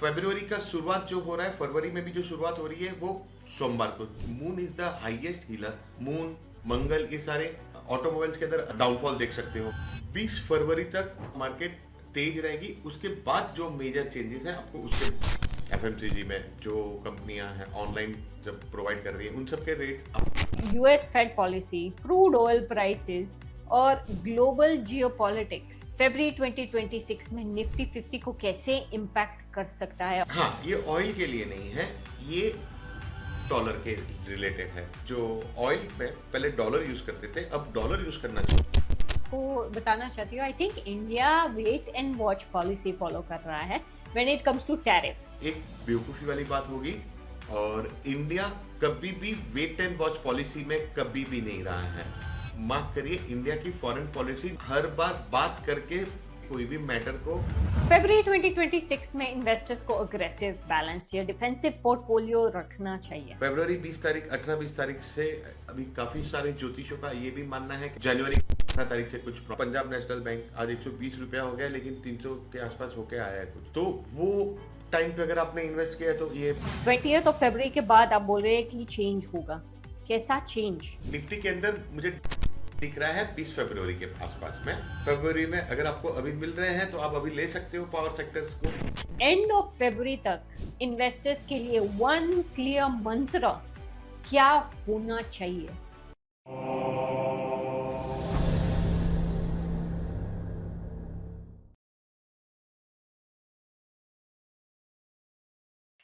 फरवरी का शुरुआत जो हो रहा है, फरवरी में भी जो शुरुआत हो रही है वो सोमवार को। Moon is the highest healer. Moon, Mangal, ये सारे ऑटोमोबाइल्स के अंदर डाउनफॉल देख सकते हो। 20 फरवरी तक मार्केट तेज रहेगी। उसके बाद जो मेजर चेंजेस है आपको उसके एफएमसीजी में जो कंपनियां हैं ऑनलाइन जब प्रोवाइड कर रही है उन सब के rate. US Fed policy, crude oil prices और ग्लोबल जियोपॉलिटिक्स फरवरी 2026 में निफ्टी 50 को कैसे इम्पैक्ट कर सकता है? हाँ, ये ऑयल के लिए नहीं है, ये डॉलर के रिलेटेड है। जो ऑयल में पहले डॉलर यूज करते थे, अब डॉलर यूज करना चाहिए को बताना चाहती हूँ, I think India wait and watch policy follow कर रहा है when it comes to tariff. एक बेवकूफी वाली बात होगी, और इंडिया कभी भी वेट एंड वॉच पॉलिसी में कभी भी नहीं रहा है। मार्क करिए, इंडिया की फॉरेन पॉलिसी हर बार बात करके कोई भी मैटर को। फरवरी 2026 में इन्वेस्टर्स को अग्रेसिव, बैलेंस या डिफेंसिव पोर्टफोलियो रखना चाहिए। फरवरी 20 तारीख 18-20 तारीख से अभी काफी सारे ज्योतिषों का ये भी मानना है कि जनवरी 18 तारीख से कुछ पंजाब नेशनल बैंक आज 120 रुपया हो गया, लेकिन 300 के आसपास होके आया है कुछ। तो वो टाइम पे अगर आपने इन्वेस्ट किया है तो ये 20th ऑफ फरवरी के बाद आप बोल रहे हैं कि चेंज होगा। कैसा चेंज? निफ्टी के अंदर मुझे दिख रहा है 20 फरवरी के आसपास में। फरवरी में अगर आपको अभी मिल रहे हैं तो आप अभी ले सकते हो पावर सेक्टर्स को। एंड ऑफ फरवरी तक इन्वेस्टर्स के लिए वन क्लियर मंत्र क्या होना चाहिए?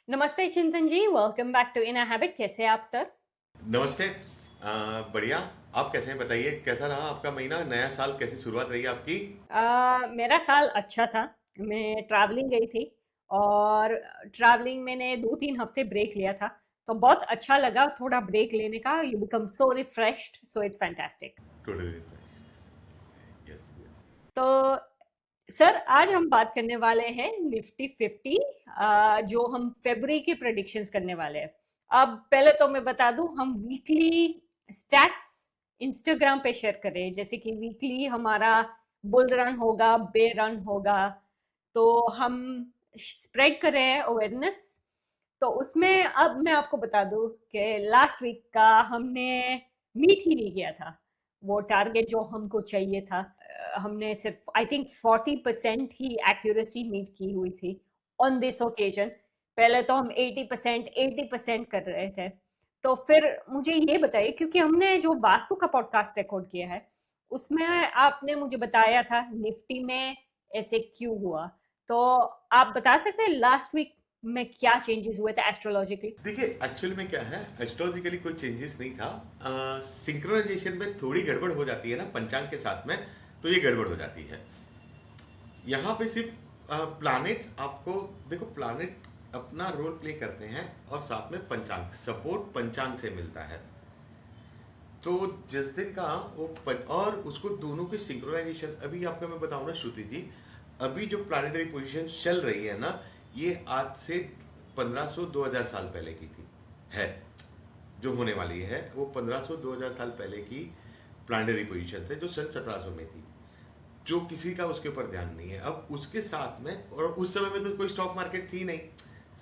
नमस्ते Chintan ji, welcome back to inner habit. कैसे हैं आप सर? नमस्ते, बढ़िया। आप कैसे हैं बताइए, कैसा रहा आपका महीना, नया साल कैसी शुरुआत रही आपकी? मेरा साल अच्छा था। मैं ट्रैवलिंग गई थी और ट्रैवलिंग मैंने 2-3 हफ्ते ब्रेक लिया था, तो बहुत अच्छा लगा थोड़ा ब्रेक लेने का। You become so refreshed, so it's fantastic. Totally. Yes. तो सर, आज हम बात करने वाले हैं निफ्टी 50, जो हम फरवरी की प्रेडिक्शंस करने वाले हैं। अब पहले तो मैं बता दूं, हम वीकली स्टैट्स इंस्टाग्राम पे शेयर कर रहे हैं, जैसे कि वीकली हमारा बुल रन होगा, बेयर रन होगा, तो हम स्प्रेड कर रहे हैं अवेयरनेस। तो उसमें अब मैं आपको बता दूं कि लास्ट वीक का हमने मीट ही नहीं किया था वो टारगेट जो हमको चाहिए था। हमने सिर्फ आई थिंक 40% ही एक्यूरेसी मीट की हुई थी ऑन दिस ओकेजन। पहले तो हम 80% कर रहे थे। तो फिर मुझे ये बताइए, क्योंकि हमने जो वास्तु का पॉडकास्ट रिकॉर्ड किया है उसमें आपने मुझे बताया था निफ्टी में ऐसे क्यों हुआ, तो आप बता सकते हैं लास्ट वीक में क्या चेंजेस हुए थे एस्ट्रोलॉजिकली? देखिए, एक्चुअल में क्या है, एस्ट्रोलॉजिकली कोई चेंजेस नहीं था। सिंक्रोनाइजेशन में थोड़ी गड़बड़ हो जाती है ना पंचांग के साथ में, तो ये गड़बड़ हो जाती है। यहाँ पे सिर्फ प्लैनेट्स आपको देखो, प्लैनेट अपना रोल प्ले करते हैं और साथ में पंचांग सपोर्ट पंचांग से मिलता है। तो जिस दिन का और उसको दोनों की सिंक्रोनाइजेशन, अभी आपको मैं बताऊं ना श्रुति जी, अभी जो प्लानिटरी पोजीशन चल रही है ना, ये आज से 1500-2000 साल पहले की थी है। जो होने वाली है वो 1500-2000 साल पहले की प्लानिटरी पोजीशन थे, जो सन 1700 में थी, जो किसी का उसके ऊपर ध्यान नहीं है। अब उसके साथ में, और उस समय में तो कोई स्टॉक मार्केट थी नहीं,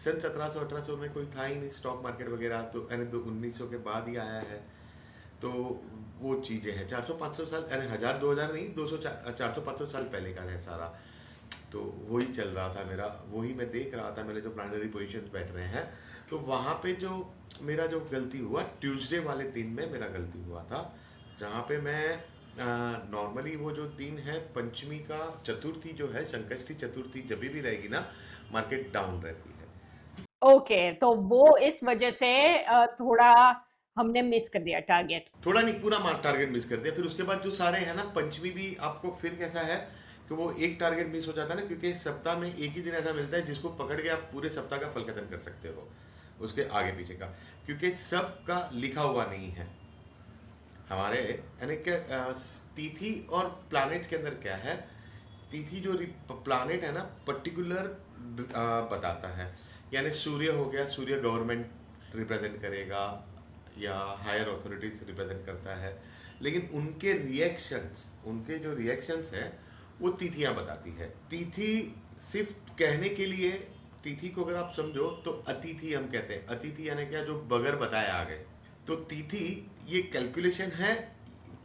सन 1700-1800 में कोई था ही नहीं स्टॉक मार्केट वगैरह, तो 1900 के बाद ही आया है। तो वो चीजें हैं 400-500 साल, अरे 1000-2000 नहीं, 400-500 साल पहले का है सारा। तो वही चल रहा था मेरा, वही मैं देख रहा था, मेरे जो प्राइमरी पोजीशंस बैठ रहे हैं। तो वहाँ पे जो मेरा जो गलती हुआ, ट्यूसडे वाले दिन में मेरा गलती हुआ था, जहाँ पे मैं नॉर्मली वो जो दिन है पंचमी का, चतुर्थी जो है, संकष्टी चतुर्थी जब भी रहेगी ना, मार्केट डाउन रहती है। ओके, तो वो इस वजह से थोड़ा हमने मिस कर दिया टारगेट। थोड़ा नहीं, पूरा टारगेट मिस कर दिया। फिर उसके बाद जो सारे हैं ना, पंचमी भी आपको फिर कैसा है कि वो एक टारगेट मिस हो जाता है ना, क्योंकि सप्ताह में एक ही दिन ऐसा मिलता है जिसको पकड़ के आप पूरे सप्ताह का फल खत्म कर सकते हो, उसके आगे पीछे का, क्योंकि सबका लिखा हुआ नहीं है हमारे, यानी कि तिथि और प्लैनेट्स के अंदर क्या है, तिथि जो प्लैनेट है ना पर्टिकुलर बताता है। यानी सूर्य हो गया, सूर्य गवर्नमेंट रिप्रेजेंट करेगा या हायर अथॉरिटीज रिप्रेजेंट करता है, लेकिन उनके रिएक्शंस, उनके जो रिएक्शंस है वो तिथियां बताती है। तिथि सिर्फ कहने के लिए तिथि को अगर आप समझो तो अतिथि हम कहते हैं। अतिथि यानी क्या, जो बगैर बताए आ गए। तो तिथि ये कैलकुलेशन है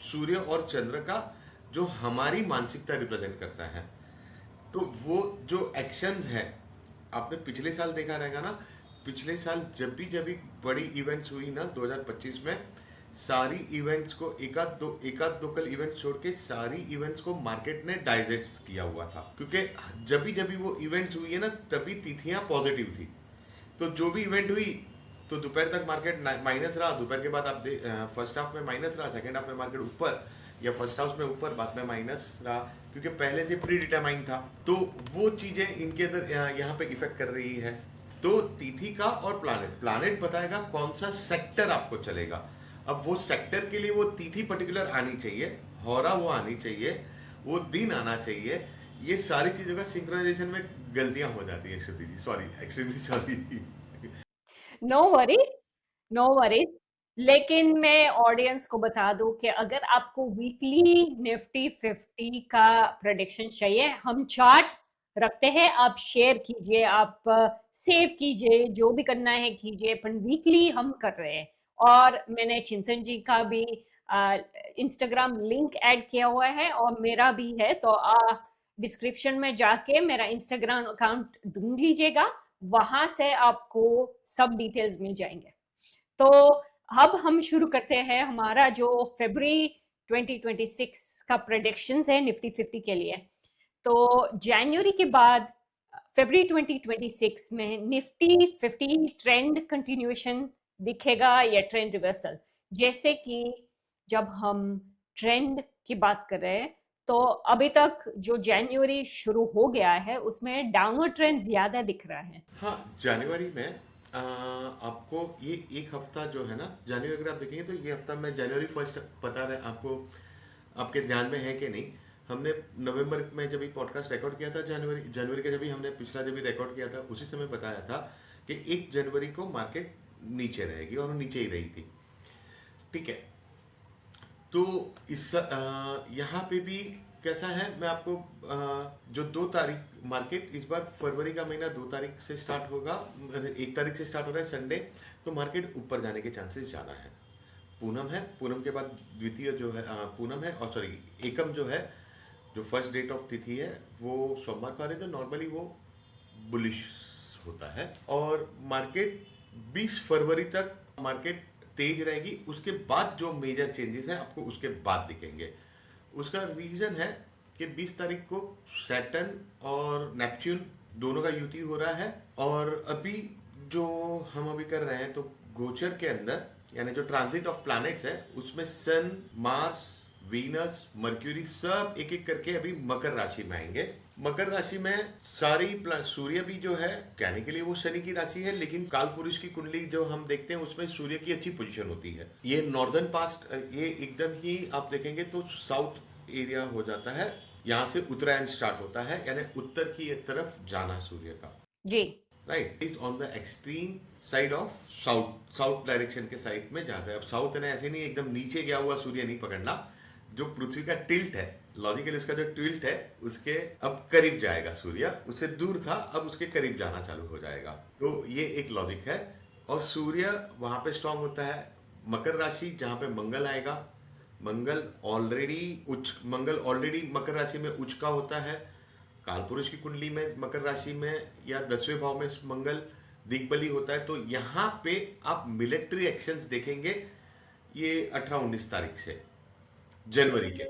सूर्य और चंद्र का, जो हमारी मानसिकता रिप्रेजेंट करता है। तो वो जो एक्शंस है, आपने पिछले साल देखा रहेगा ना, पिछले साल जब भी बड़ी इवेंट्स हुई ना 2025 में, सारी इवेंट्स को एक आध दो कल इवेंट्स छोड़ के सारी इवेंट्स को मार्केट ने डाइजेस्ट किया हुआ था, क्योंकि जब भी वो इवेंट्स हुई है ना, तभी तिथियां पॉजिटिव थी। तो जो भी इवेंट हुई तो दोपहर तक मार्केट माइनस रहा, दोपहर के बाद आप फर्स्ट हाफ में माइनस रहा, सेकेंड हाफ में मार्केट ऊपर, या फर्स्ट हाउस में ऊपर, बाद में माइनस रहा, क्योंकि पहले से प्री डिटरमाइन था। तो वो चीजें इनके अंदर यहाँ पे इफेक्ट कर रही है। तो तिथि का और प्लानेट बताएगा कौन सा सेक्टर आपको चलेगा। अब वो सेक्टर के लिए वो तिथि पर्टिकुलर आनी चाहिए, होरा वो आनी चाहिए, वो दिन आना चाहिए। ये सारी चीजों का सिंक्रोनाइजेशन में गलतियां हो जाती है Shruti ji, sorry, extremely sorry. No worries, no worries. लेकिन मैं ऑडियंस को बता दूं कि अगर आपको वीकली निफ्टी 50 का प्रेडिक्शन चाहिए, हम चार्ट रखते हैं, आप शेयर कीजिए, आप सेव कीजिए, जो भी करना है कीजिए, पर वीकली हम कर रहे हैं। और मैंने चिंतन जी का भी इंस्टाग्राम लिंक ऐड किया हुआ है और मेरा भी है, तो डिस्क्रिप्शन में जाके मेरा इंस्टाग्राम अकाउंट ढूंढ लीजिएगा, वहां से आपको सब डिटेल्स मिल जाएंगे। तो अब हम शुरू करते हैं हमारा जो फरवरी 2026 का प्रेडिक्शंस है निफ्टी 50 के लिए। तो जनवरी के बाद फरवरी 2026 में निफ्टी 50 ट्रेंड कंटिन्यूएशन दिखेगा या ट्रेंड रिवर्सल। जैसे कि जब हम ट्रेंड की बात कर रहे हैं, तो अभी तक जो जनवरी शुरू हो गया है उसमें डाउनवर्ड ट्रेंड ज्यादा दिख रहा है। हाँ, जनवरी में आपको ये एक हफ्ता जो है ना, जनवरी अगर आप देखेंगे तो ये हफ्ता में जनवरी फर्स्ट, पता है आपको, आपके ध्यान में है कि नहीं, हमने नवंबर में जब पॉडकास्ट रिकॉर्ड किया था, जनवरी का जब हमने पिछला जब रिकॉर्ड किया था, उसी समय बताया था कि 1 जनवरी को मार्केट नीचे रहेगी, और नीचे ही रही थी। ठीक है, तो इस यहाँ पे भी कैसा है, मैं आपको जो 2 तारीख मार्केट इस बार फरवरी का महीना 2 तारीख से स्टार्ट होगा, 1 तारीख से स्टार्ट हो रहा है संडे, तो मार्केट ऊपर जाने के चांसेस ज़्यादा है। पूनम है, पूनम के बाद द्वितीय जो है पूनम है, और सॉरी एकम जो है, जो फर्स्ट डेट ऑफ तिथि है वो सोमवार को आ रही है, तो नॉर्मली वो बुलिश होता है। और मार्केट 20 फरवरी तक मार्केट तेज रहेगी, उसके बाद जो मेजर चेंजेस हैं आपको उसके बाद दिखेंगे। उसका रीजन है कि 20 तारीख को सैटर्न और नेपच्यून दोनों का युति हो रहा है, और अभी जो हम अभी कर रहे हैं तो गोचर के अंदर, यानी जो ट्रांजिट ऑफ प्लैनेट्स है उसमें सन, मार्स, वीनस, मर्क्यूरी सब एक एक करके अभी मकर राशि में आएंगे। मकर राशि में सारी सूर्य भी जो है, कहने के लिए वो शनि की राशि है, लेकिन काल पुरुष की कुंडली जो हम देखते हैं उसमें सूर्य की अच्छी पोजीशन होती है। ये नॉर्दर्न पास्ट, ये एकदम ही आप देखेंगे तो साउथ एरिया हो जाता है, यहाँ से उत्तरायण स्टार्ट होता है, यानी उत्तर की तरफ जाना सूर्य का जी, right, is on the extreme side of south direction के साइड में जाता है। अब साउथ है ऐसे नहीं एकदम नीचे गया हुआ सूर्य नहीं पकड़ना, जो पृथ्वी का टिल्ट है, लॉजिकली इसका जो टिल्ट है उसके अब करीब जाएगा सूर्य, उससे दूर था अब उसके करीब जाना चालू हो जाएगा। तो ये एक लॉजिक है, और सूर्य वहां पे स्ट्रांग होता है मकर राशि, जहां पे मंगल आएगा। मंगल ऑलरेडी मकर राशि में उच्च का होता है, कालपुरुष की कुंडली में मकर राशि में या 10वें भाव में मंगल दिग्बली होता है। तो यहाँ पे आप मिलिट्री एक्शंस देखेंगे ये 18-19 तारीख से जनवरी के।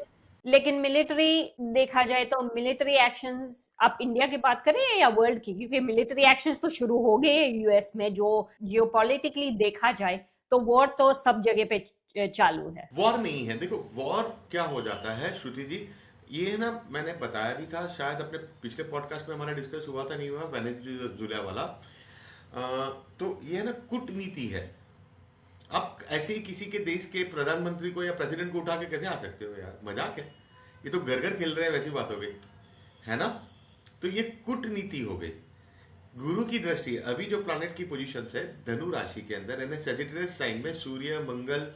लेकिन मिलिट्री देखा जाए तो मिलिट्री एक्शंस आप इंडिया की बात करें या वर्ल्ड की, क्योंकि मिलिट्री एक्शंस तो शुरू हो गए यूएस में, जो जियोपॉलिटिकली देखा जाए तो वॉर तो सब जगह पे चालू है। वॉर नहीं है, देखो वॉर क्या हो जाता है श्रुति जी, ये ना मैंने बताया भी था शायद अपने पिछले पॉडकास्ट में, हमारा डिस्कस हुआ था नहीं हुआ, वेनेजुएला वाला। तो ये ना कूटनीति है। आप ऐसे ही किसी के देश के प्रधानमंत्री को या प्रेसिडेंट को उठा के कैसे आ सकते हो यार, मजाक है, ये तो घर घर खेल रहे हैं वैसी बात हो गई है ना। तो ये कूटनीति हो गई। गुरु की दृष्टि है, अभी जो प्लैनेट की पोजीशन है धनु राशि के अंदर, यानी सजिटेरियस साइन में सूर्य, मंगल,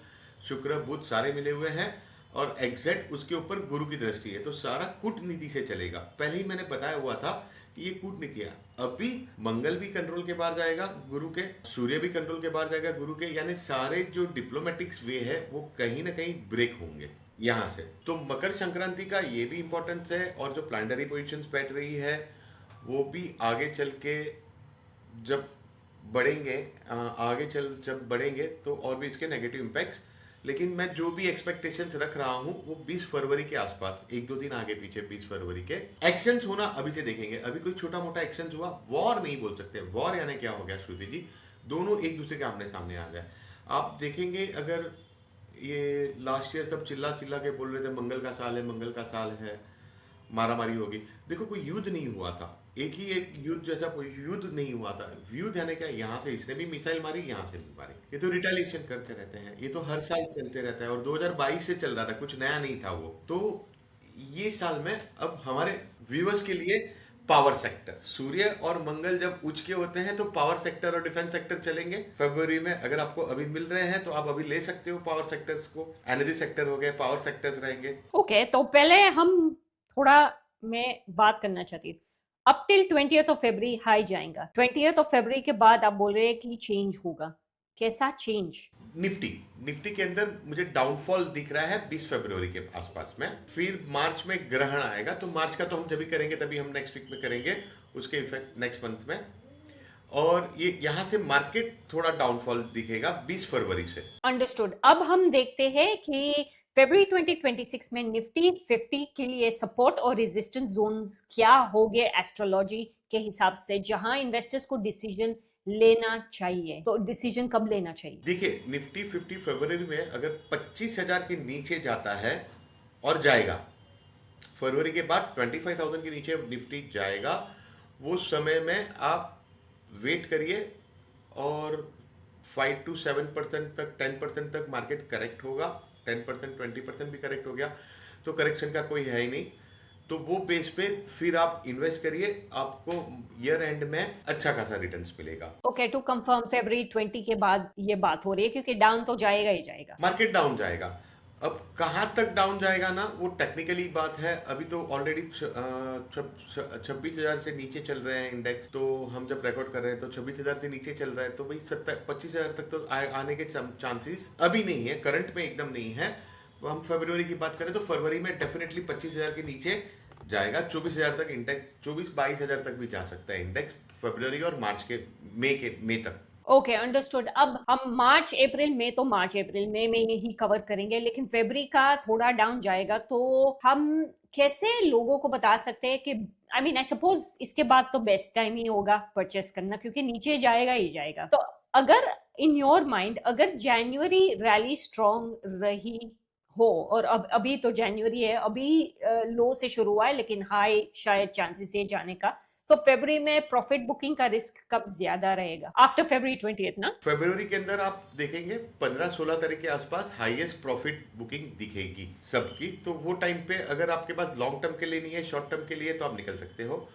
शुक्र, बुध सारे मिले हुए हैं, और एग्जैक्ट उसके ऊपर गुरु की दृष्टि है, तो सारा कूटनीति से चलेगा। पहले ही मैंने बताया हुआ था कि ये कूटनीति है। अभी मंगल भी कंट्रोल के बाहर जाएगा गुरु के, सूर्य भी कंट्रोल के बाहर जाएगा गुरु के, यानी सारे जो डिप्लोमेटिक्स वे है वो कहीं ना कहीं ब्रेक होंगे यहाँ से। तो मकर संक्रांति का ये भी इंपॉर्टेंस है, और जो प्लानिटरी पोजिशंस बैठ रही है वो भी आगे चल के जब बढ़ेंगे, आगे चल जब बढ़ेंगे तो और भी इसके नेगेटिव इम्पैक्ट्स। लेकिन मैं जो भी एक्सपेक्टेशंस रख रहा हूं वो 20 फरवरी के आसपास, एक दो दिन आगे पीछे 20 फरवरी के एक्शंस होना अभी से देखेंगे। अभी कोई छोटा मोटा एक्शंस हुआ, वॉर नहीं बोल सकते। वॉर यानी क्या हो गया श्रुति जी, दोनों एक दूसरे के आमने सामने आ गए। आप देखेंगे अगर ये लास्ट ईयर सब चिल्ला चिल्ला के बोल रहे थे मंगल का साल है, मंगल का साल है, मारामारी होगी। देखो कोई युद्ध नहीं हुआ था, एक युद्ध जैसा कोई युद्ध नहीं हुआ था। युद्ध यानी क्या, यहाँ से इसने भी मिसाइल मारी, यहाँ से भी मारी। ये तो रिटेलिएशन करते रहते हैं, ये तो हर साल चलते रहता है, और 2022 से चल रहा था, कुछ नया नहीं था वो। तो ये साल में अब हमारे व्यूअर्स के लिए पावर सेक्टर, सूर्य और मंगल जब उच्च के होते हैं तो पावर सेक्टर और डिफेंस सेक्टर चलेंगे फरवरी में। अगर आपको अभी मिल रहे हैं तो आप अभी ले सकते हो पावर सेक्टर्स को। एनर्जी सेक्टर हो गए, पावर सेक्टर्स रहेंगे। ओके, तो पहले हम थोड़ा, मैं बात करना चाहती हूँ, up till 20th of February high जाएगा, 20th ऑफ फरवरी के बाद आप बोल रहे हैं कि चेंज होगा। कैसा चेंज? निफ्टी के अंदर मुझे डाउनफॉल दिख रहा है 20 फरवरी के आसपास में। फिर मार्च में ग्रहण आएगा, तो मार्च का तो हम जब भी करेंगे तभी हम नेक्स्ट वीक में करेंगे उसके इफेक्ट नेक्स्ट मंथ में। और ये यहाँ से मार्केट थोड़ा डाउनफॉल दिखेगा 20 फरवरी से। अंडरस्टूड। अब हम देखते हैं कि फरवरी 2026 में निफ्टी 50 के लिए सपोर्ट और रेजिस्टेंस जोन्स क्या होंगे एस्ट्रोलॉजी के हिसाब से, जहां इन्वेस्टर्स को डिसीजन लेना चाहिए। तो डिसीजन कब लेना चाहिए? देखिए निफ्टी 50 फरवरी में अगर 25,000 के नीचे जाता है और जाएगा, फरवरी के बाद 25,000 के नीचे निफ्टी जाएगा, वो समय में आप वेट करिए। और 5 to 7% तक, 10% तक मार्केट करेक्ट होगा। 10% 20% भी करेक्ट हो गया तो करेक्शन का कोई है ही नहीं। तो वो बेस पे फिर आप इन्वेस्ट करिए, आपको ईयर एंड में अच्छा खासा रिटर्न्स मिलेगा। ओके, टू कंफर्म फरवरी 20 के बाद ये बात हो रही है, क्योंकि डाउन तो जाएगा ही जाएगा। मार्केट डाउन जाएगा। अब कहां तक डाउन जाएगा ना, वो टेक्निकली बात है। अभी तो ऑलरेडी 26,000 से नीचे चल रहे हैं इंडेक्स। तो हम जब रिकॉर्ड कर रहे हैं तो 26,000 से नीचे चल रहा है, तो भाई 25,000 तक तो आने के चांसेस अभी नहीं है, करंट में एकदम नहीं है। तो हम फरवरी की बात करें तो फरवरी में डेफिनेटली 25,000 के नीचे जाएगा। 24,000 तक इंडेक्स, 24-22,000 तक भी जा सकता है इंडेक्स फरवरी और मार्च के मई तक। Okay, understood. अब हम मार्च अप्रैल में, तो मार्च अप्रैल में यही कवर करेंगे, लेकिन फरवरी का थोड़ा डाउन जाएगा। तो हम कैसे लोगों को बता सकते हैं कि आई सपोज इसके बाद तो बेस्ट टाइम ही होगा परचेस करना, क्योंकि नीचे जाएगा ही जाएगा। तो अगर इन योर माइंड, अगर जनवरी रैली स्ट्रॉन्ग रही हो, और अब अभी तो जनवरी है, अभी लो से शुरू हुआ है लेकिन हाई शायद चांसेस है जाने का, तो फरवरी में प्रॉफिट बुकिंग का रिस्क कब ज्यादा रहेगा? आफ्टर फरवरी 20th ना? फरवरी के अंदर आप देखेंगे 15-16 तारीख के आसपास हाईएस्ट प्रॉफिट बुकिंग दिखेगी सबकी। तो वो टाइम पे अगर आपके पास लॉन्ग टर्म के लिए नहीं है, शॉर्ट टर्म के लिए, तो आप निकल सकते हो।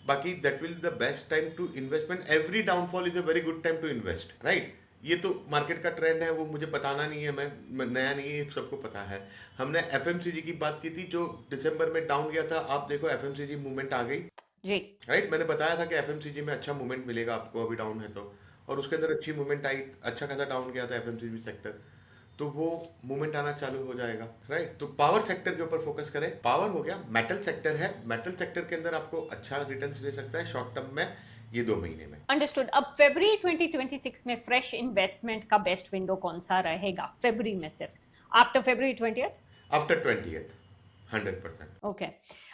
बाकी that will the best time to investment. Every downfall is a very good time to invest, right? ये तो मार्केट का ट्रेंड है, वो मुझे बताना नहीं है, मैं नया नहीं है, सबको पता है। हमने एफएमसीजी की बात की थी जो दिसंबर में डाउन गया था। आप देखो एफएमसीजी मूवमेंट आ गई जी, राइट। मैंने बताया था कि एफएमसीजी में अच्छा मूवमेंट मिलेगा आपको, अभी डाउन है तो, और उसके अंदर अच्छी मूवमेंट आई, अच्छा खासा डाउन गया था एफएमसीजी सेक्टर। तो वो मूवमेंट आना चालू हो जाएगा, राइट? तो पावर सेक्टर के ऊपर फोकस करें। पावर हो गया, मेटल सेक्टर है, मेटल सेक्टर के अंदर आपको अच्छा रिटर्न्स दे सकता है शॉर्ट टर्म में, ये 2 महीने में। अंडरस्टूड। अब फरवरी 2026 में फ्रेश इन्वेस्टमेंट का बेस्ट विंडो कौन सा रहेगा फरवरी में? सिर्फ आफ्टर फरवरी 20th? After 20th 100%। ओके।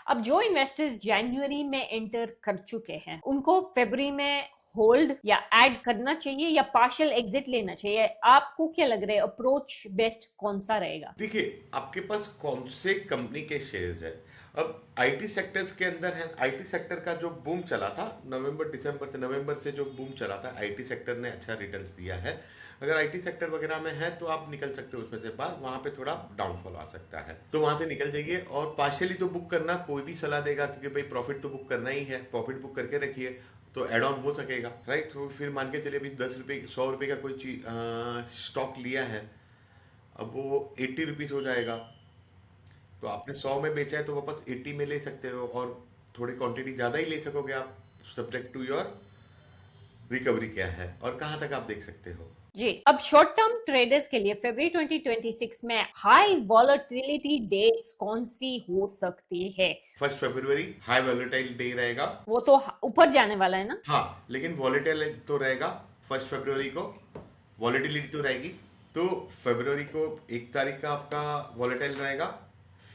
अब जो इन्वेस्टर्स जनवरी में एंटर कर चुके हैं, उनको फरवरी में होल्ड या ऐड करना चाहिए या पार्शियल एग्जिट लेना चाहिए? आपको क्या लग रहा है, अप्रोच बेस्ट कौन सा रहेगा? देखिए आपके पास कौन से कंपनी के शेयर्स है। अब आईटी सेक्टर्स के अंदर है, आईटी सेक्टर का जो बूम चला था नवंबर से जो बूम चला था, आईटी सेक्टर ने अच्छा रिटर्न्स दिया है। अगर आईटी सेक्टर वगैरह में है तो आप निकल सकते हो उसमें से बाहर, वहां पे थोड़ा डाउनफॉल आ सकता है, तो वहां से निकल जाइए। और पार्शियली तो बुक करना कोई भी सलाह देगा, क्योंकि भाई प्रॉफिट तो बुक करना ही है, प्रॉफिट बुक करके रखिए तो एड ऑन हो सकेगा, राइट? तो फिर मान के चलिए अभी 10 रुपये 100 रुपये का कोई चीज स्टॉक लिया है, अब वो 80 रुपीज हो जाएगा, तो आपने 100 में बेचा है तो वापस 80 में ले सकते हो, और थोड़ी क्वांटिटी ज़्यादा ही ले सकोगे आप, सब्जेक्ट टू योर रिकवरी क्या है और कहाँ तक आप देख सकते हो। जी, अब शॉर्ट टर्म ट्रेडर्स के लिए फरवरी 2026 में हाई वॉलेटिलिटी डेट्स कौन सी हो सकती है? 1 फरवरी हाई वॉलेटाइल डे रहेगा। वो तो ऊपर जाने वाला है ना? हाँ, लेकिन वॉलेटाइल तो रहेगा 1 फरवरी को, वॉलेटिलिटी तो रहेगी। तो फरवरी को 1 तारीख का आपका वॉलेटाइल रहेगा,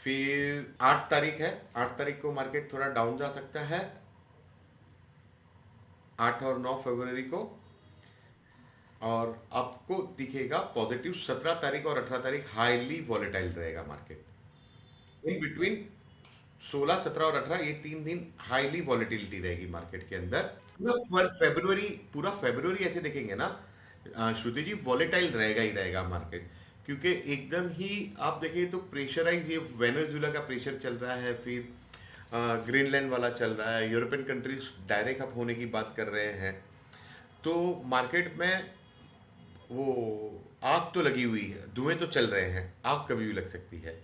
फिर 8 तारीख है, 8 तारीख को मार्केट थोड़ा डाउन जा सकता है, 8 और 9 फरवरी को, और आपको दिखेगा पॉजिटिव 17 तारीख और 18 तारीख हाईली वॉलेटाइल रहेगा मार्केट। इन बिटवीन 16, 17 और 18 ये 3 दिन हाईली वॉलेटिलिटी रहेगी मार्केट के अंदर। पूरा फरवरी ऐसे देखेंगे ना श्रुति जी, वॉलेटाइल रहेगा ही रहेगा मार्केट, क्योंकि एकदम ही आप देखें तो प्रेशराइज, ये वेनेजुएला का प्रेशर चल रहा है, फिर ग्रीनलैंड वाला चल रहा है, यूरोपियन कंट्रीज डायरेक्ट अप होने की बात कर रहे हैं। तो मार्केट में वो आग तो लगी हुई है, धुएं तो चल रहे हैं, आग कभी भी लग सकती है।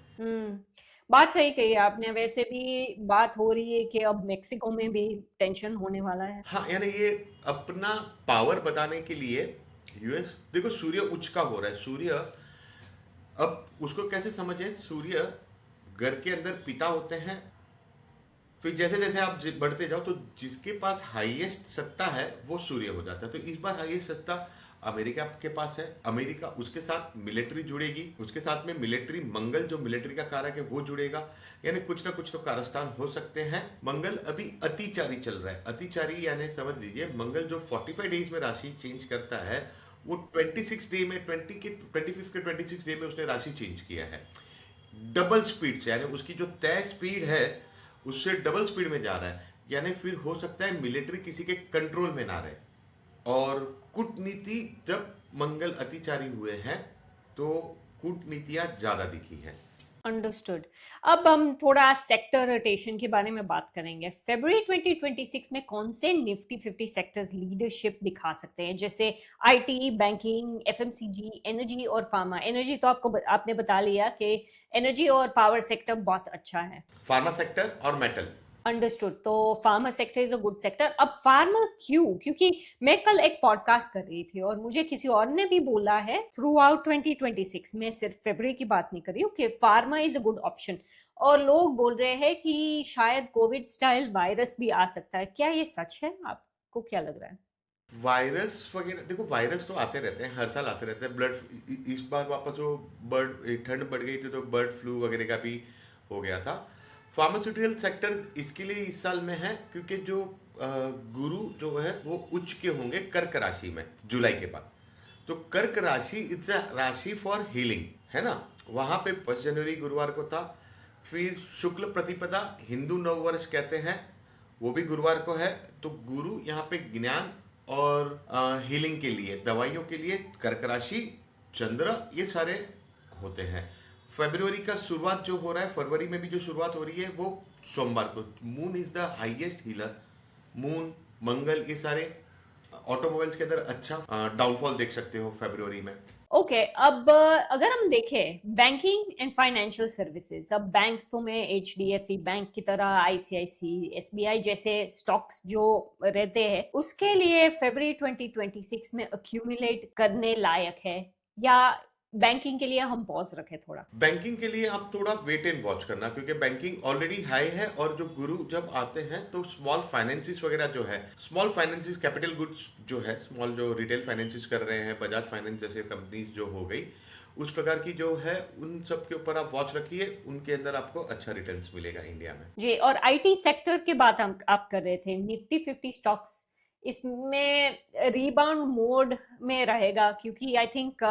बात सही कही आपने। वैसे भी बात हो रही है कि अब मेक्सिको में भी टेंशन होने वाला है। हाँ, यानी ये अपना पावर बताने के लिए यूएस, देखो सूर्य उच्च का हो रहा है, सूर्य अब उसको कैसे समझे, सूर्य घर के अंदर पिता होते हैं, फिर जैसे जैसे आप बढ़ते जाओ तो जिसके पास हाईएस्ट सत्ता है वो सूर्य हो जाता है। तो इस बार हाईएस्ट सत्ता अमेरिका के पास है, अमेरिका उसके साथ मिलिट्री जुड़ेगी, उसके साथ में मिलिट्री मंगल जो मिलिट्री का कारक है वो जुड़ेगा, यानी कुछ ना कुछ तो कारस्तान हो सकते हैं। मंगल अभी अतिचारी चल रहा है, अतिचारी यानी समझ लीजिए मंगल जो 45 डेज में राशि चेंज करता है, वो 26 डे में 25 के 26 डे में उसने राशि चेंज किया है डबल स्पीड से, यानी उसकी जो तय स्पीड है उससे डबल स्पीड में जा रहा है, यानी फिर हो सकता है मिलिट्री किसी के कंट्रोल में ना रहे। और कूटनीति, जब मंगल अतिचारी हुए हैं तो कूटनीतियां ज्यादा दिखी हैं। अंडरस्टूड। अब हम थोड़ा सेक्टर रोटेशन के बारे में बात करेंगे। फरवरी 2026 में कौन से निफ्टी 50 सेक्टर्स लीडरशिप दिखा सकते हैं, जैसे आईटी, बैंकिंग, एफएमसीजी, एनर्जी और फार्मा? एनर्जी तो आपने बता लिया कि एनर्जी और पावर सेक्टर बहुत अच्छा है। फार्मा सेक्टर और मेटल। अंडरस्टूड। तो pharma sector is a good sector. अब फार्मा क्यों? क्योंकि मैं कल एक पॉडकास्ट कर रही थी और मुझे किसी और ने भी बोला है थ्रू आउट 2026 में, सिर्फ फरवरी की बात नहीं कर रही हूँ, कि pharma is a good option. और लोग बोल रहे हैं कि शायद कोविड स्टाइल वायरस भी आ सकता है। क्या ये सच है? आपको क्या लग रहा है? वायरस वगैरह, देखो वायरस तो आते रहते हैं, हर साल आते रहते हैं। इस बार वापस वो ठंड बढ़ गई थी तो बर्ड फ्लू वगैरह का भी हो गया था। फार्मास्यूटिकल सेक्टर इसके लिए इस साल में है क्योंकि जो गुरु जो है वो उच्च के होंगे कर्क राशि में जुलाई के बाद। तो कर्क राशि इट्स अ राशि फॉर हीलिंग, है ना। वहां पे 5 जनवरी गुरुवार को था। फिर शुक्ल प्रतिपदा हिंदू नववर्ष कहते हैं, वो भी गुरुवार को है। तो गुरु यहाँ पे ज्ञान और हीलिंग के लिए, दवाइयों के लिए कर्क राशि, चंद्र, ये सारे होते हैं। फरवरी का शुरुआत जो हो रहा है, फरवरी में भी जो शुरुआत हो रही है वो सोमवार को। Moon is the highest healer. Moon, Mangal, ये सारे ऑटोमोबाइल्स के अंदर अच्छा डाउनफॉल देख सकते हो फरवरी में। ओके, अब अगर हम देखें बैंकिंग एंड फाइनेंशियल सर्विसेज, अब बैंक्स तो मैं एचडीएफसी बैंक की तरह, आईसीआईसी, एसबीआई जैसे स्टॉक्स जो रहते हैं, उसके लिए फरवरी 2026 में अक्यूमुलेट करने लायक है, या बैंकिंग के लिए हम पॉज रखें थोड़ा? बैंकिंग के लिए आप थोड़ा वेट एंड वॉच करना, क्योंकि बैंकिंग ऑलरेडी हाई है। और जो गुरु जब आते हैं तो स्मॉल फाइनेंसिस वगैरह जो है, स्मॉल फाइनेंसिस, कैपिटल गुड्स जो है, स्मॉल जो रिटेल फाइनेंसिस कर रहे हैं, बजाज फाइनेंस जैसे कंपनीज जो हो गई, उस प्रकार की जो है, उन सब के ऊपर आप वॉच रखिए, उनके अंदर आपको अच्छा रिटर्न्स मिलेगा इंडिया में। जी, और आईटी सेक्टर की बात आप कर रहे थे, निफ्टी 50 स्टॉक्स इसमें रीबाउंड मोड में रहेगा, क्योंकि आई थिंक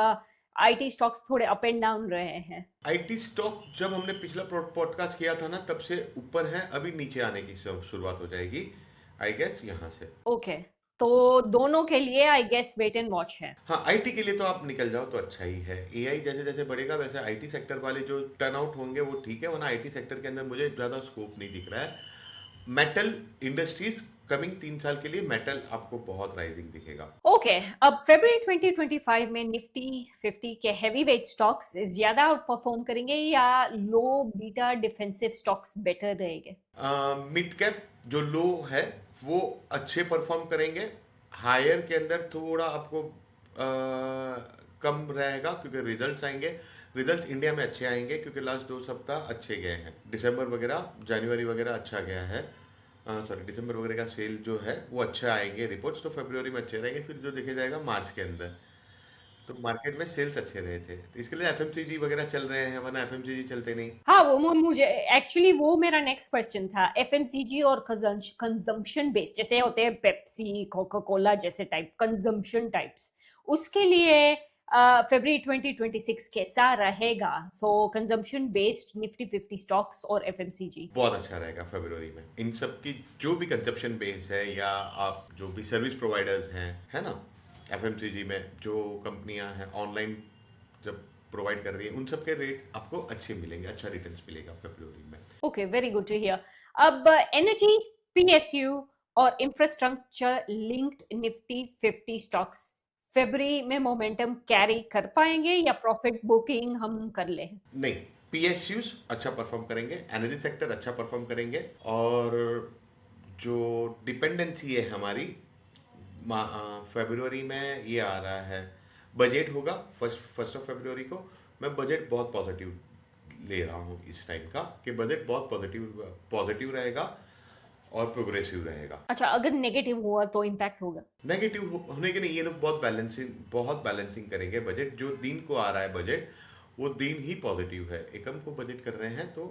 आईटी स्टॉक्स थोड़े अप एंड डाउन रहे हैं। आईटी स्टॉक जब हमने पिछला पॉडकास्ट किया था ना, तब से ऊपर है, अभी नीचे आने की शुरुआत हो जाएगी आई गेस यहाँ से। ओके, तो दोनों के लिए I guess wait and watch है। हाँ, आईटी के लिए तो आप निकल जाओ तो अच्छा ही है। एआई जैसे जैसे बढ़ेगा वैसे आईटी सेक्टर वाले जो टर्न आउट होंगे वो ठीक है, वरना आईटी सेक्टर के अंदर मुझे ज्यादा स्कोप नहीं दिख रहा है। मेटल इंडस्ट्रीज कमिंग 3 साल के लिए मेटल आपको बहुत राइजिंग दिखेगा। ओके, अब फरवरी 2025 में निफ्टी 50 के हैवी वेट स्टॉक्स ज्यादा आउट परफॉर्म करेंगे या low beta defensive stocks better रहेंगे? मिड कैप जो लो है वो अच्छे परफॉर्म करेंगे। हायर के अंदर थोड़ा आपको कम रहेगा क्योंकि रिजल्ट्स आएंगे। रिजल्ट इंडिया में अच्छे आएंगे क्योंकि लास्ट 2 सप्ताह अच्छे गए हैं। दिसंबर वगैरह जनवरी वगैरह अच्छा गया है। सॉरी, दिसंबर वगैरह का सेल जो है वो अच्छा आएंगे रिपोर्ट्स, तो फरवरी में अच्छे रहेंगे। फिर जो देखा जाएगा मार्च के अंदर, तो मार्केट में सेल्स अच्छे रहे थे तो इसके लिए एफएमसीजी वगैरह चल रहे हैं, वरना एफएमसीजी चलते नहीं। हाँ, मुझे एक्चुअली वो मेरा नेक्स्ट क्वेश्चन था। एफएमसीजी और कंजम्पशन बेस्ड जैसे होते हैं पेप्सी, कोका कोला जैसे टाइप कंजम्पशन टाइप्स, उसके लिए फरवरी 2026 कैसा रहेगा? सो कंजम्पशन बेस्ड निफ्टी 50 स्टॉक्स और एफएमसीजी। बहुत अच्छा रहेगा फरवरी में। इन सब की जो भी कंजप्शन बेस है या आप जो भी सर्विस प्रोवाइडर्स हैं, है ना, एफएमसीजी में जो कंपनियां हैं ऑनलाइन जब प्रोवाइड कर रही है, उन सब के रेट आपको अच्छे मिलेंगे, अच्छा रिटर्न्स मिलेगा फरवरी में। Okay, very good to hear. अब एनर्जी, पीएसयू और इंफ्रास्ट्रक्चर लिंक्ड निफ्टी 50 स्टॉक्स फरवरी में मोमेंटम कैरी कर पाएंगे या प्रॉफिट बुकिंग हम कर ले? नहीं, पीएसयूज अच्छा परफॉर्म करेंगे, एनर्जी सेक्टर अच्छा परफॉर्म करेंगे, और जो डिपेंडेंसी है हमारी फरवरी में ये आ रहा है, बजट होगा फर्स्ट ऑफ फरवरी को। मैं बजट बहुत पॉजिटिव ले रहा हूँ इस टाइम का, कि बजट बहुत पॉजिटिव रहेगा और प्रोग्रेसिव रहेगा। अच्छा, अगर नेगेटिव हुआ तो इम्पैक्ट होगा? नेगेटिव होने के नहीं, ये लोग बहुत बैलेंसिंग करेंगे। बजट जो दिन को आ रहा है बजट, वो दिन ही पॉजिटिव है। एकम को बजट कर रहे हैं तो,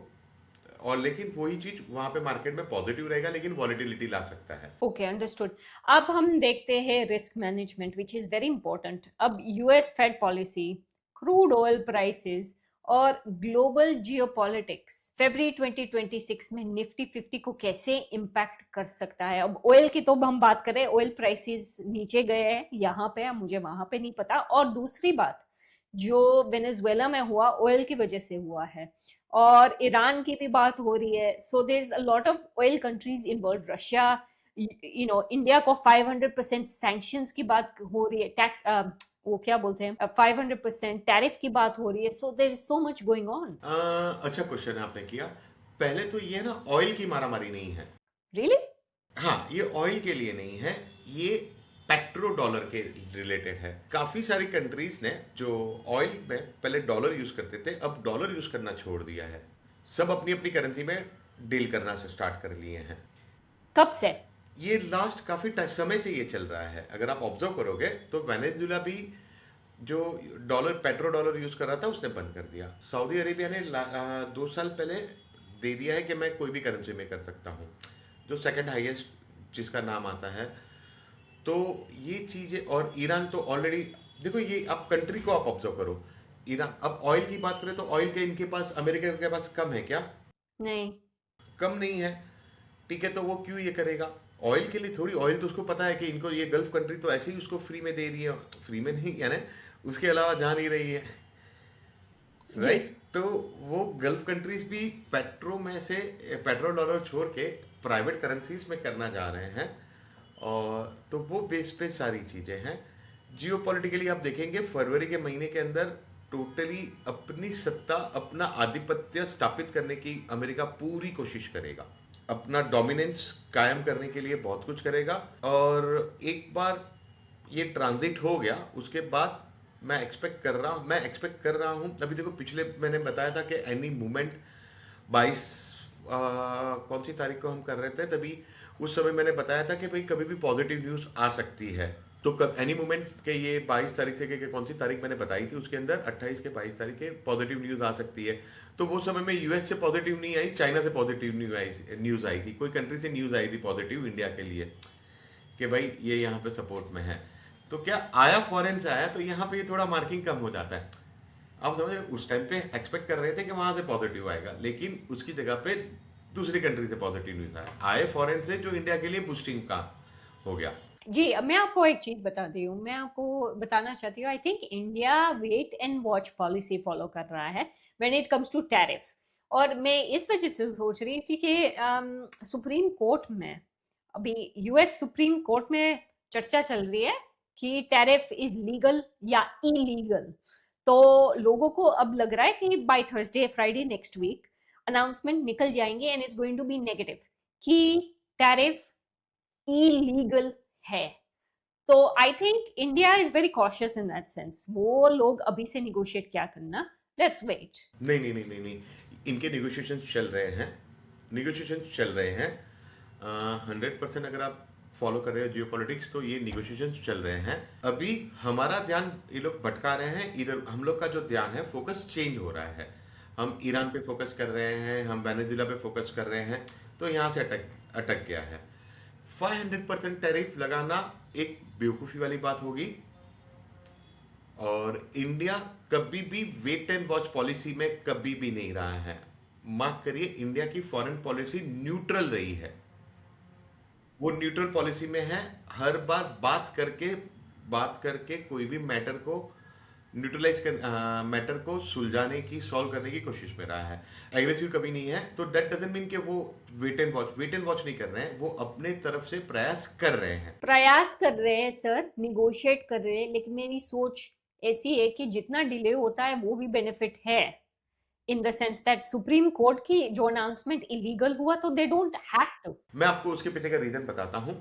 और लेकिन वही चीज वहां पे मार्केट में पॉजिटिव रहेगा लेकिन वॉलेटिलिटी ला सकता है। Okay, understood. अब हम देखते हैं risk management which is very important. अब US Fed policy, crude oil prices और ग्लोबल जियोपॉलिटिक्स फरवरी 2026 में निफ्टी 50 को कैसे इम्पैक्ट कर सकता है? अब ऑयल की तो हम बात करें, ऑयल प्राइसेस नीचे गए हैं, यहाँ पे मुझे वहां पे नहीं पता। और दूसरी बात, जो वेनेजुएला में हुआ ऑयल की वजह से हुआ है, और ईरान की भी बात हो रही है। So there is a lot of oil countries involve, Russia, India को 500% सैंक्शंस की बात हो रही है, वो क्या बोलते हैं, 500% टैरिफ की बात हो रही है। So there is so much going on. अच्छा क्वेश्चन आपने किया। पहले तो ये ना ऑयल की मारामारी नहीं है। रियली? हाँ, ये ऑयल के लिए नहीं है, ये पेट्रो डॉलर के रिलेटेड है। काफी सारी कंट्रीज ने जो ऑयल में पहले डॉलर यूज करते थे, अब डॉलर यूज करना छोड़ दिया है। सब अपनी अपनी करेंसी में डील करना से स्टार्ट कर लिए हैं। कब से? ये लास्ट काफी समय से ये चल रहा है। अगर आप ऑब्जर्व करोगे तो वेनेजुएला भी जो पेट्रो डॉलर यूज कर रहा था उसने बंद कर दिया। सऊदी अरेबिया ने 2 साल पहले दे दिया है कि मैं कोई भी करेंसी में कर सकता हूँ, जो सेकंड हाईएस्ट जिसका नाम आता है। तो ये चीजें, और ईरान तो ऑलरेडी, देखो ये आप कंट्री को आप ऑब्जर्व करो। ईरान, अब ऑयल की बात करें तो ऑयल के इनके पास, अमेरिका के पास कम है क्या? नहीं। कम नहीं है। ठीक है, तो वो क्यों ये करेगा? ऑयल के लिए थोड़ी, ऑयल तो उसको पता है कि इनको ये गल्फ कंट्री तो ऐसे ही उसको फ्री में दे रही है, फ्री में नहीं यानी उसके अलावा जा नहीं रही है, राइट? तो वो गल्फ कंट्रीज भी पेट्रो डॉलर छोड़ के प्राइवेट करेंसीज में करना जा रहे हैं, और तो वो बेस पे सारी चीजें हैं। जियोपॉलिटिकली आप देखेंगे फरवरी के महीने के अंदर टोटली अपनी सत्ता, अपना आधिपत्य स्थापित करने की अमेरिका पूरी कोशिश करेगा। अपना डोमिनेंस कायम करने के लिए बहुत कुछ करेगा, और एक बार ये ट्रांजिट हो गया उसके बाद मैं एक्सपेक्ट कर रहा हूँ। अभी देखो, पिछले मैंने बताया था कि एनी मूवमेंट 22 कौन सी तारीख को हम कर रहे थे, तभी उस समय मैंने बताया था कि भाई कभी भी पॉजिटिव न्यूज आ सकती है। तो कब एनी मूवमेंट के ये 22 तारीख से के कौन सी तारीख मैंने बताई थी, उसके अंदर 28 के 22 तारीख के पॉजिटिव न्यूज आ सकती है। तो वो समय में यूएस से पॉजिटिव नहीं आई, चाइना से पॉजिटिव न्यूज आई थी, कोई कंट्री से न्यूज आई थी पॉजिटिव इंडिया के लिए कि भाई ये यहाँ पे सपोर्ट में है। तो क्या आया, फॉरेन से आया, तो यहाँ पे ये थोड़ा मार्किंग कम हो जाता है। आप समझे, उस टाइम पे एक्सपेक्ट कर रहे थे कि वहां से पॉजिटिव आएगा, लेकिन उसकी जगह पे दूसरी कंट्री से पॉजिटिव न्यूज आए फॉरेन से, जो इंडिया के लिए बूस्टिंग का हो गया। जी, अब मैं आपको एक चीज बताती हूँ, मैं आपको बताना चाहती हूँ। I think India wait and watch policy follow कर रहा है when it comes to tariff. और मैं इस वजह से सोच रही थी कि सुप्रीम कोर्ट में अभी यूएस सुप्रीम कोर्ट में चर्चा चल रही है कि टैरिफ इज लीगल या इलीगल। तो लोगों को अब लग रहा है कि by Thursday Friday next week announcement निकल जाएंगे and it's going to be negative कि टैरिफ इलीगल है। तो I think India is very cautious in that sense. वो लोग अभी से निगोशिएट क्या करना, लेट्स वेट। नहीं नहीं नहीं नहीं नहीं, इनके निगोशिएशन चल रहे हैं, निगोशिएशन चल रहे हैं। 100% अगर आप फॉलो कर रहे हो जियो पॉलिटिक्स तो ये निगोशिएशन चल रहे हैं। अभी हमारा ध्यान ये लोग भटका रहे हैं, इधर हम लोग का जो ध्यान है फोकस चेंज हो रहा है। हम ईरान पे फोकस कर रहे हैं, हम वेनेजुला पे फोकस कर रहे हैं, तो यहाँ से अटक अटक गया है। 500% टैरिफ लगाना एक बेवकूफ़ी वाली बात होगी, और इंडिया कभी भी वेट एंड वॉच पॉलिसी में कभी भी नहीं रहा है। मार्क करिए, इंडिया की फॉरेन पॉलिसी न्यूट्रल रही है। वो न्यूट्रल पॉलिसी में है, हर बार बात करके कोई भी मैटर को न्यूट्रलाइज कर मैटर को सुलझाने की, सॉल्व करने की कोशिश में रहा है। एग्रेसिव कभी नहीं है। तो दैट डजंट मीन कि वो वेट एंड वॉच नहीं कर रहे हैं, वो अपने तरफ से प्रयास कर रहे हैं सर, निगोशिएट कर रहे हैं, लेकिन मेरी सोच ऐसी है कि जितना डिले होता है वो भी बेनिफिट है, in the sense that supreme court की जो अनाउंसमेंट इलीगल हुआ तो दे डोंट हैव टू। मैं आपको उसके पीछे का रीजन बताता हूँ।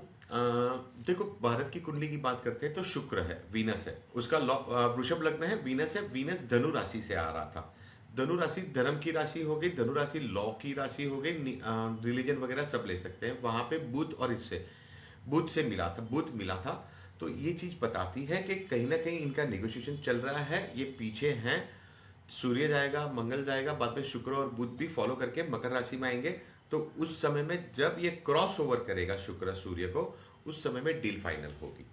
देखो, भारत की कुंडली की बात करते हैं तो शुक्र है, वीनस है, उसका वृषभ लग्न है, वीनस है। वीनस धनु राशि से आ रहा था। धनु राशि धर्म की राशि हो गई, धनु राशि लॉ की राशि हो गई, रिलीजन वगैरह सब ले सकते हैं। वहां पे बुध और इससे बुध से मिला था, बुध मिला था। तो ये चीज बताती है कि कहीं ना कहीं इनका नेगोशिएशन चल रहा है, ये पीछे हैं। सूर्य जाएगा, मंगल जाएगा, बाद में शुक्र और बुध भी फॉलो करके मकर राशि में आएंगे। तो उस समय में जब ये क्रॉस ओवर करेगा शुक्र सूर्य को, उस समय में डील फाइनल होगी।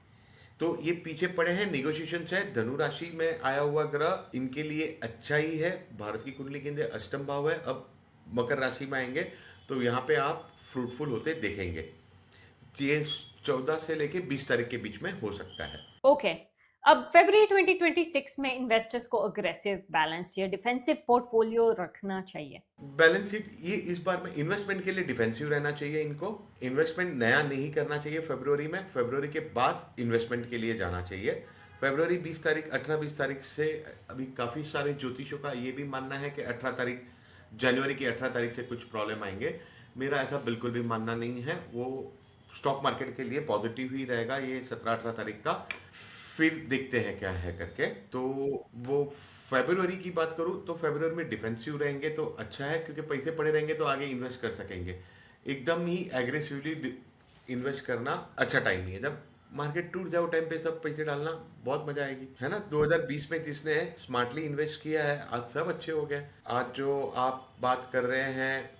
तो ये पीछे पड़े हैं, निगोशिएशन है। धनु राशि में आया हुआ ग्रह इनके लिए अच्छा ही है। भारत की कुंडली के अंदर अष्टम भाव है, अब मकर राशि में आएंगे तो यहाँ पे आप फ्रूटफुल होते देखेंगे। ये 14 से लेके 20 तारीख के बीच में हो सकता है। ओके, अब फरवरी 2026 में इन्वेस्टर्स को अग्रेसिव, बैलेंस या डिफेंसिव पोर्टफोलियो रखना चाहिए। बैलेंस शीट ये इस बार में इन्वेस्टमेंट के लिए डिफेंसिव रहना चाहिए। इनको इन्वेस्टमेंट नया नहीं करना चाहिए फरवरी में। फरवरी के बाद इन्वेस्टमेंट के लिए जाना चाहिए। फरवरी 20 तारीख 18-20 तारीख से अभी काफ़ी सारे ज्योतिषों का ये भी मानना है कि 18 तारीख, जनवरी की 18 तारीख से कुछ प्रॉब्लम आएंगे। मेरा ऐसा बिल्कुल भी मानना नहीं है। वो स्टॉक मार्केट के लिए पॉजिटिव ही रहेगा ये 17-18 तारीख का। फिर देखते हैं क्या है करके। तो वो फरवरी की बात करूं तो फरवरी में डिफेंसिव रहेंगे तो अच्छा है, क्योंकि पैसे पड़े रहेंगे तो आगे इन्वेस्ट कर सकेंगे। एकदम ही एग्रेसिवली इन्वेस्ट करना अच्छा टाइम नहीं है। जब मार्केट टूट जाओ टाइम पे सब पैसे डालना बहुत मजा आएगी, है ना। 2020 में जिसने स्मार्टली इन्वेस्ट किया है आज सब अच्छे हो गए। आज जो आप बात कर रहे हैं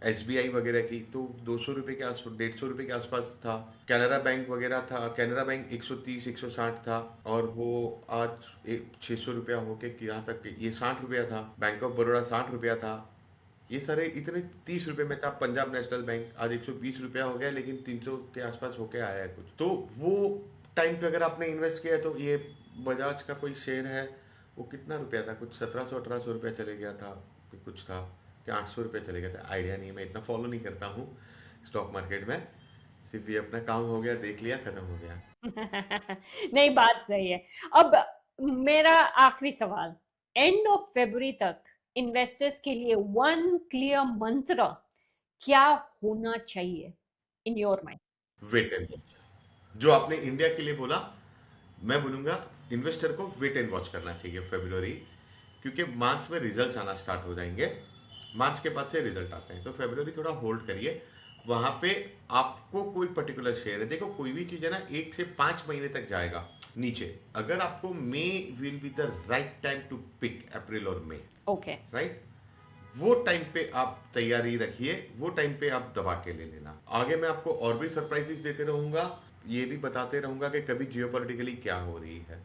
SBI वगैरह की, तो 200 रुपये के आसपास, 150 रुपये के आसपास था। कैनरा बैंक वगैरह था, कैनरा बैंक 130-160 था, और वो आज 600 रुपया होके यहाँ तक ये 60 रुपया था। बैंक ऑफ बड़ौदा 60 रुपया था। ये सारे इतने 30 रुपये में था। पंजाब नेशनल बैंक आज 120 रुपया हो गया, लेकिन 300 के आसपास होके आया है कुछ। तो वो टाइम पे अगर आपने इन्वेस्ट किया तो ये बजाज का कोई शेयर है, वो कितना रुपया था, कुछ 1700-1800 रुपया चले गया था, कुछ था कि 800 रुपये चले गए थे, आइडिया नहीं है। मैं इतना फॉलो नहीं करता हूँ स्टॉक मार्केट में, सिर्फ ये अपना काम हो गया, देख लिया, खत्म हो गया। नहीं, बात सही है। अब मेरा आखिरी सवाल, एंड ऑफ फरवरी तक इन्वेस्टर्स के लिए वन क्लियर मंत्र क्या होना चाहिए in your mind? Wait and watch. जो आपने इंडिया के लिए बोला, मैं बोलूंगा इन्वेस्टर को वेट एंड वॉच करना चाहिए फरवरी, क्योंकि मार्च में रिजल्ट्स आना स्टार्ट हो जाएंगे। मार्च के बाद से रिजल्ट आते हैं, तो फरवरी थोड़ा होल्ड करिए। वहां पे आपको कोई पर्टिकुलर शेयर है, देखो कोई भी चीज है ना 1 से 5 महीने तक जाएगा नीचे। अगर आपको May will be the right time to pick, अप्रैल और मई, ओके, राइट, वो टाइम पे आप तैयारी रखिए, वो टाइम पे आप दबा के ले लेना। आगे मैं आपको और भी सरप्राइजेस देते रहूंगा, ये भी बताते रहूंगा कि कभी जियोपॉलिटिकली क्या हो रही है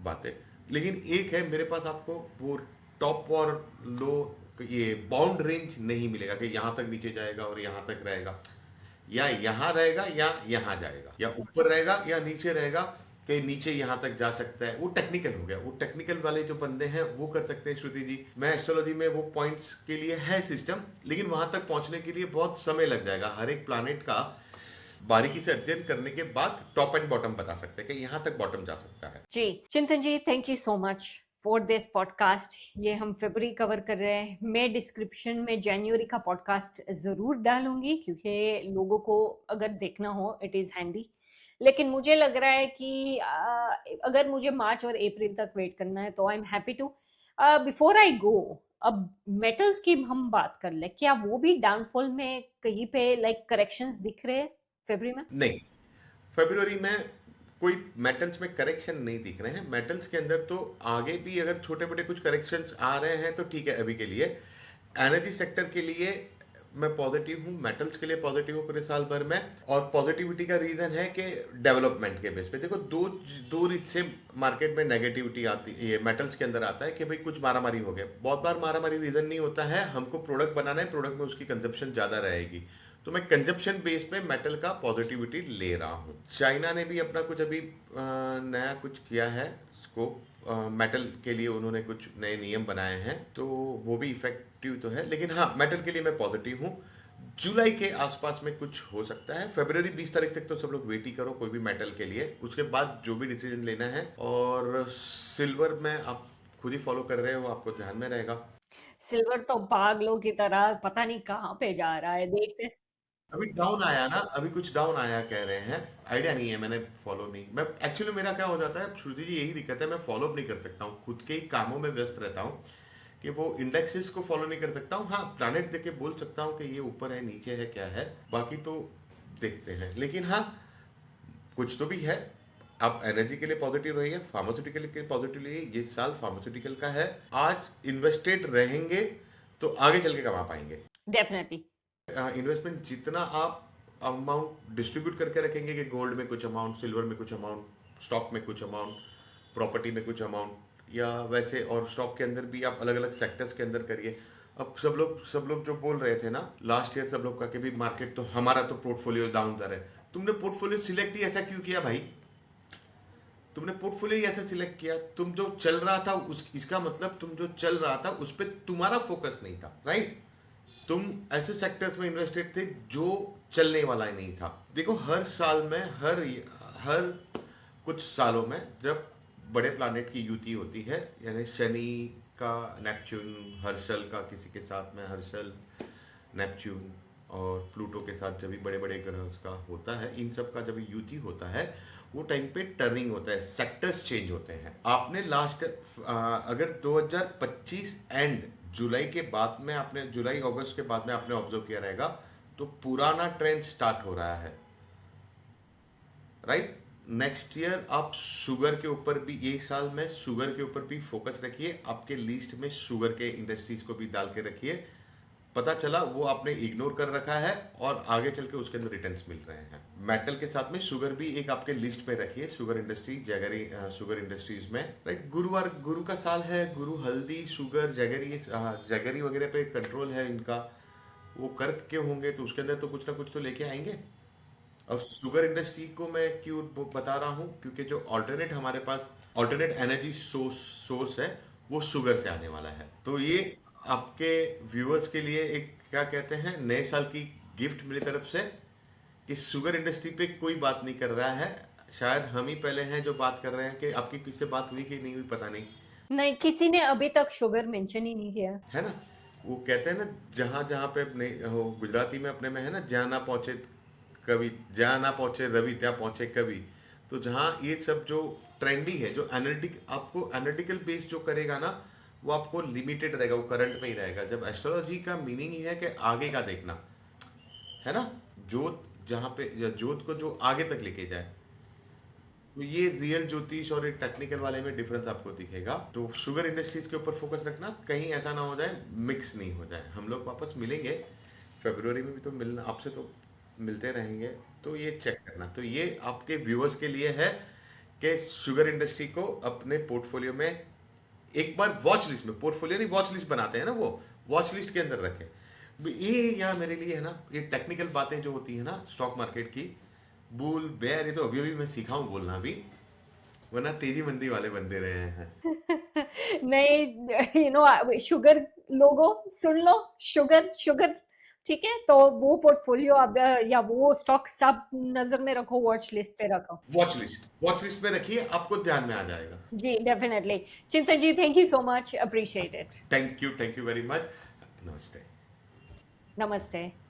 बातें। लेकिन एक है मेरे पास, आपको वो टॉप और लो, ये बाउंड रेंज नहीं मिलेगा कि यहां तक नीचे जाएगा और यहां तक रहेगा, या यहां रहेगा या यहां जाएगा, या ऊपर रहेगा या नीचे रहेगा, कि नीचे यहां तक जा सकता है। वो टेक्निकल हो गया। वो टेक्निकल वाले जो बंदे हैं वो कर सकते हैं श्रुति जी। मैं एस्ट्रोलॉजी में वो पॉइंट्स के लिए है सिस्टम, लेकिन वहां तक पहुंचने के लिए बहुत समय लग जाएगा। हर एक प्लैनेट का बारीकी से अध्ययन करने के बाद टॉप एंड बॉटम बता सकते हैं कि यहाँ तक बॉटम जा सकता है। जी Chintan ji, thank you so much for this podcast. ये हम फरवरी कवर कर रहे हैं। मैं डिस्क्रिप्शन में जनवरी का पॉडकास्ट जरूर डालूंगी, क्योंकि लोगों को अगर देखना हो इट इज हैंडी। लेकिन मुझे लग रहा है कि अगर मुझे मार्च और अप्रैल तक वेट करना है तो I am happy to. Before I go, अब मेटल्स की हम बात कर ले, क्या वो भी डाउनफॉल में कहीं पे लाइक करेक्शंस दिख रहे हैं फरवरी में? नहीं, फरवरी में कोई मेटल्स में करेक्शन नहीं दिख रहे हैं। मेटल्स के अंदर तो आगे भी अगर छोटे मोटे कुछ करेक्शंस आ रहे हैं तो ठीक है। अभी के लिए एनर्जी सेक्टर के लिए मैं पॉजिटिव हूँ, मेटल्स के लिए पॉजिटिव हूँ पूरे साल भर में। और पॉजिटिविटी का रीजन है कि डेवलपमेंट के बेस पे देखो, दो दो रीत से मार्केट में नेगेटिविटी आती है। ये मेटल्स के अंदर आता है कि भाई कुछ मारामारी हो गया। बहुत बार मारामारी रीजन नहीं होता है, हमको प्रोडक्ट बनाना है, प्रोडक्ट में उसकी कंजप्शन ज्यादा रहेगी। तो मैं कंजप्शन बेस पे मेटल का पॉजिटिविटी ले रहा हूँ। चाइना ने भी अपना कुछ अभी नया कुछ किया है स्कोप, मेटल के लिए उन्होंने कुछ नए नियम बनाए हैं, तो वो भी इफेक्टिव तो है। लेकिन हाँ, मेटल के लिए मैं पॉजिटिव हूँ। जुलाई के आसपास में कुछ हो सकता है। फरवरी 20 तारीख तक तो सब लोग वेट ही करो कोई भी मेटल के लिए, उसके बाद जो भी डिसीजन लेना है। और सिल्वर में आप खुद ही फॉलो कर रहे हो, आपको ध्यान में रहेगा। सिल्वर तो पागलों की तरह पता नहीं कहाँ पे जा रहा है, देखते। अभी डाउन आया ना, अभी कुछ डाउन आया कह रहे हैं। आइडिया नहीं है, मैंने फॉलो नहीं। मैं एक्चुअली मेरा क्या हो जाता है श्रुति जी, यही दिक्कत है, मैं फॉलो नहीं कर सकता हूँ, खुद के ही कामों में व्यस्त रहता हूँ कि वो इंडेक्सेस को फॉलो नहीं कर सकता हूँ। हाँ, प्लैनेट देख के बोल सकता हूँ कि ये ऊपर है, नीचे है, क्या है, बाकी तो देखते हैं। लेकिन हाँ, कुछ तो भी है। आप एनर्जी के लिए पॉजिटिव रहिए, फार्मास्यूटिकल के लिए पॉजिटिव रहिए। ये साल फार्मास्यूटिकल का है। आज इन्वेस्टेड रहेंगे तो आगे चल के कमा पाएंगे। डेफिनेटली। इन्वेस्टमेंट जितना आप अमाउंट डिस्ट्रीब्यूट करके रखेंगे कि गोल्ड में कुछ अमाउंट, सिल्वर में कुछ अमाउंट, स्टॉक में कुछ अमाउंट, प्रॉपर्टी में कुछ अमाउंट, या वैसे, और स्टॉक के अंदर भी आप अलग अलग सेक्टर्स के अंदर करिए। अब सब लोग जो बोल रहे थे ना लास्ट ईयर, सब लोग का कि भी मार्केट तो हमारा तो पोर्टफोलियो डाउन जा रहा है। तुमने पोर्टफोलियो सिलेक्ट ही ऐसा क्यों किया भाई? तुमने पोर्टफोलियो ही ऐसा सिलेक्ट किया, तुम जो चल रहा था उस इसका मतलब तुम जो चल रहा था उस पर तुम्हारा फोकस नहीं था, राइट? तुम ऐसे सेक्टर्स में इन्वेस्टेड थे जो चलने वाला ही नहीं था। देखो, हर साल में, हर कुछ सालों में जब बड़े प्लानिट की युति होती है, यानी शनि का नेपच्यून, हर्षल का किसी के साथ में, हर्षल नेपच्यून और प्लूटो के साथ जब भी बड़े बड़े ग्रह का होता है, इन सब का जब युति होता है, वो टाइम पे टर्निंग होता है, सेक्टर्स चेंज होते हैं। आपने लास्ट अगर 2025 एंड जुलाई के बाद में, आपने जुलाई अगस्त के बाद में आपने ऑब्जर्व किया रहेगा, तो पुराना ट्रेंड स्टार्ट हो रहा है, राइट? नेक्स्ट ईयर आप शुगर के ऊपर भी, ये साल में शुगर के ऊपर भी फोकस रखिए। आपके लिस्ट में शुगर के इंडस्ट्रीज को भी डाल के रखिए। पता चला वो आपने इग्नोर कर रखा है और आगे चल के उसके अंदर रिटर्न्स मिल रहे हैं। मेटल के साथ में शुगर भी एक आपके लिस्ट में रखिए, sugar industry, jaggery, sugar industries में, राइट? गुरुवार, गुरु का साल है, गुरु हल्दी, शुगर, जैगरी, जैगरी वगैरह पे कंट्रोल है इनका। वो कर्क के होंगे तो उसके अंदर तो कुछ ना कुछ तो लेके आएंगे। अब शुगर इंडस्ट्री को मैं क्यों बता रहा हूँ, क्योंकि जो ऑल्टरनेट हमारे पास ऑल्टरनेट एनर्जी सोर्स है वो शुगर से आने वाला है। तो ये आपके व्यूअर्स के लिए एक, क्या कहते हैं, नए साल की गिफ्ट मेरी तरफ से, कि शुगर इंडस्ट्री पे कोई बात नहीं कर रहा है। शायद हम ही पहले हैं जो बात कर रहे हैं। कि आपकी किससे बात हुई कि नहीं हुई पता नहीं, नहीं, किसी ने अभी तक शुगर मेंशन ही नहीं किया है ना? वो कहते हैं ना, जहां जहां पे अपने हो, गुजराती में अपने में है ना, जहां ना पहुंचे कवि, जहां ना पहुंचे रवि त्या पहुंचे कवि। तो जहां ये सब जो ट्रेंडी है, जो एनालिटिक, आपको एनालिटिकल बेस जो करेगा ना, वो आपको लिमिटेड रहेगा, वो करंट में ही रहेगा। जब एस्ट्रोलॉजी का मीनिंग ही है कि आगे का देखना, है ना? जोत जहां पे, या जोत को जो आगे तक लेके जाए, तो ये रियल ज्योतिष और टेक्निकल वाले में डिफरेंस आपको दिखेगा। तो शुगर इंडस्ट्रीज के ऊपर फोकस रखना, कहीं ऐसा ना हो जाए मिक्स नहीं हो जाए। हम लोग वापस मिलेंगे फरवरी में भी, तो मिलना आपसे तो मिलते रहेंगे, तो ये चेक करना। तो ये आपके व्यूअर्स के लिए है कि शुगर इंडस्ट्री को अपने पोर्टफोलियो में एक बार, वॉच लिस्ट में, पोर्टफोलियो नहीं, वॉच लिस्ट बनाते हैं ना, वो वॉच लिस्ट के अंदर रखें। ये यहाँ मेरे लिए है ना, ये टेक्निकल बातें जो होती है ना स्टॉक मार्केट की, बुल बेयर, ये तो अभी अभी मैं सीखा हूँ बोलना भी, वरना तेजी मंदी वाले बंदे रहे हैं। नहीं, शुगर लोगो सुन लो, शुगर शुगर ठीक है, तो वो पोर्टफोलियो अब या वो स्टॉक सब नजर में रखो, वॉच लिस्ट पे रखो। वॉच लिस्ट में रखिए, आपको ध्यान में आ जाएगा। जी definitely. Chintan ji, thank you so much, appreciate it. Thank you very much. नमस्ते। नमस्ते।